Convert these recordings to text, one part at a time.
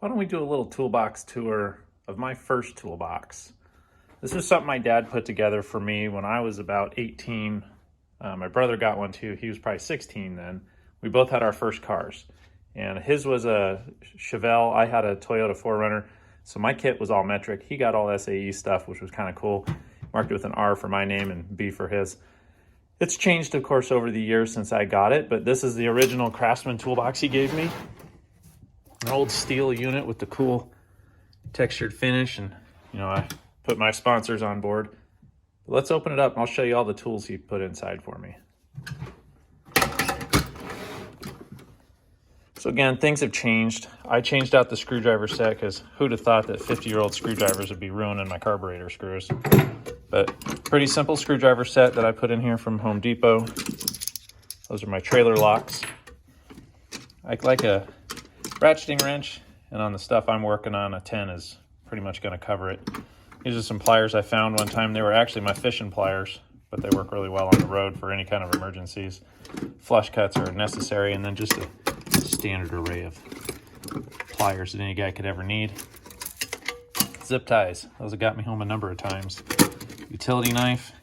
Why don't we do a little toolbox tour of my first toolbox? This is something my dad put together for me when I was about 18. My brother got one too. He was probably 16 then. We both had our first cars. And his was a Chevelle. I had a Toyota 4Runner. So my kit was all metric. He got all SAE stuff, which was kind of cool. Marked it with an R for my name and B for his. It's changed, of course, over the years since I got it, but this is the original Craftsman toolbox he gave me. An old steel unit with the cool textured finish, and I put my sponsors on board. But let's open it up and I'll show you all the tools he put inside for me. So again, things have changed. I changed out the screwdriver set because who'd have thought that 50-year-old screwdrivers would be ruining my carburetor screws. But pretty simple screwdriver set that I put in here from Home Depot. Those are my trailer locks. I like a ratcheting wrench, and on the stuff I'm working on, a 10 is pretty much going to cover it. These are some pliers I found one time. They were actually my fishing pliers, but they work really well on the road for any kind of emergencies. Flush cuts are necessary, and then just a standard array of pliers that any guy could ever need. Zip ties. Those have got me home a number of times. Utility knife.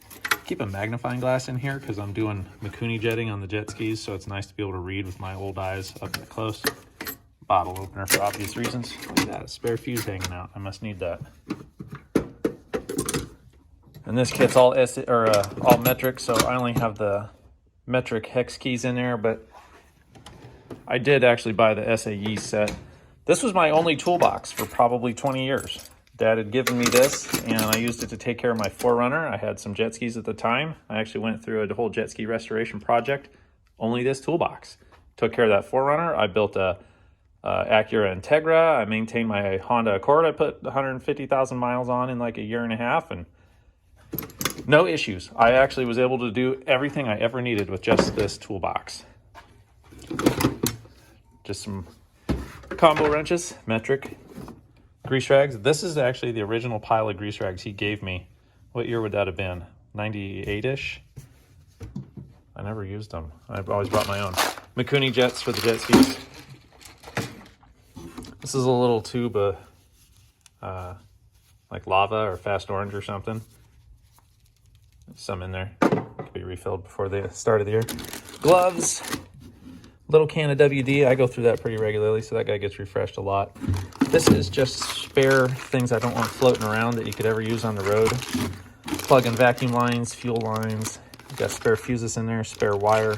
Keep a magnifying glass in here because I'm doing Mikuni jetting on the jet skis, so it's nice to be able to read with my old eyes up close. Bottle opener for obvious reasons. Look at that, a spare fuse hanging out. I must need that. And this kit's all metric, so I only have the metric hex keys in there, but I did actually buy the SAE set. This was my only toolbox for probably 20 years. Dad had given me this, and I used it to take care of my 4Runner. I had some jet skis at the time. I actually went through a whole jet ski restoration project. Only this toolbox. Took care of that 4Runner. I built a Acura Integra. I maintained my Honda Accord. I put 150,000 miles on in like a year and a half, and no issues. I actually was able to do everything I ever needed with just this toolbox. Just some combo wrenches, metric, grease rags. This is actually the original pile of grease rags he gave me. What year would that have been? 98-ish? I never used them. I've always brought my own. Mikuni jets for the jet skis. This is a little tube of like lava or fast orange or something. Some in there. Could be refilled before the start of the year. Gloves. Little can of WD. I go through that pretty regularly, so that guy gets refreshed a lot. This is just spare things I don't want floating around that you could ever use on the road. Plug and vacuum lines, fuel lines. Got spare fuses in there, spare wire,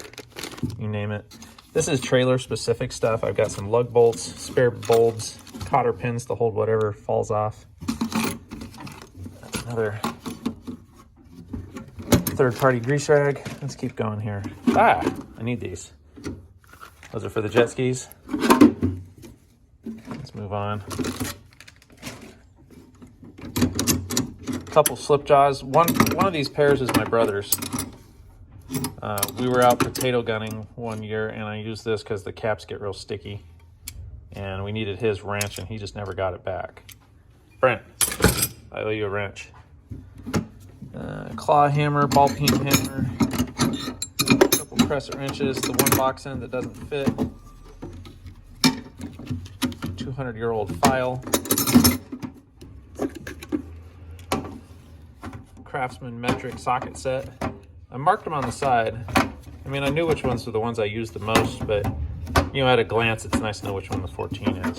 you name it. This is trailer specific stuff. I've got some lug bolts, spare bulbs, cotter pins to hold whatever falls off. Another third-party grease rag. Let's keep going here. I need these. Those are for the jet skis. Let's move on. Couple slip jaws. One of these pairs is my brother's. We were out potato gunning one year, and I used this because the caps get real sticky. And we needed his wrench, and he just never got it back. Brent, I owe you a wrench. Claw hammer, ball peen hammer. Crescent wrenches, the one box end that doesn't fit, 200-year-old file, Craftsman metric socket set. I marked them on the side. I mean, I knew which ones were the ones I used the most, but at a glance, it's nice to know which one the 14 is.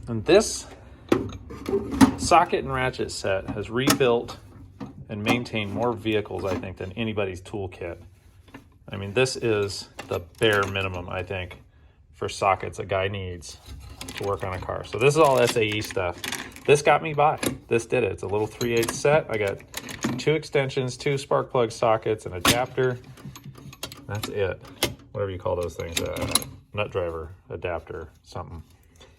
And this socket and ratchet set has rebuilt and maintain more vehicles, I think, than anybody's toolkit. I mean, this is the bare minimum, I think, for sockets a guy needs to work on a car. So this is all SAE stuff. This got me by. This did it. It's a little 3/8 set. I got 2 extensions, 2 spark plug sockets, an adapter. That's it. Whatever you call those things, nut driver, adapter, something.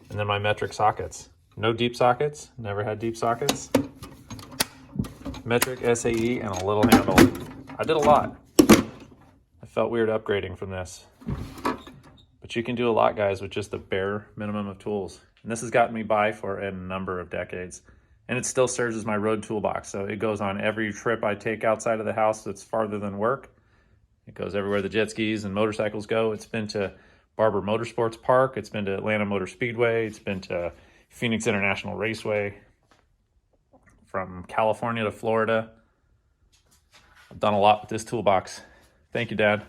And then my metric sockets. No deep sockets. Never had deep sockets. Metric, SAE, and a little handle. I did a lot. I felt weird upgrading from this. But you can do a lot, guys, with just the bare minimum of tools. And this has gotten me by for a number of decades. And it still serves as my road toolbox. So it goes on every trip I take outside of the house that's farther than work. It goes everywhere the jet skis and motorcycles go. It's been to Barber Motorsports Park. It's been to Atlanta Motor Speedway. It's been to Phoenix International Raceway. From California to Florida. I've done a lot with this toolbox. Thank you, Dad.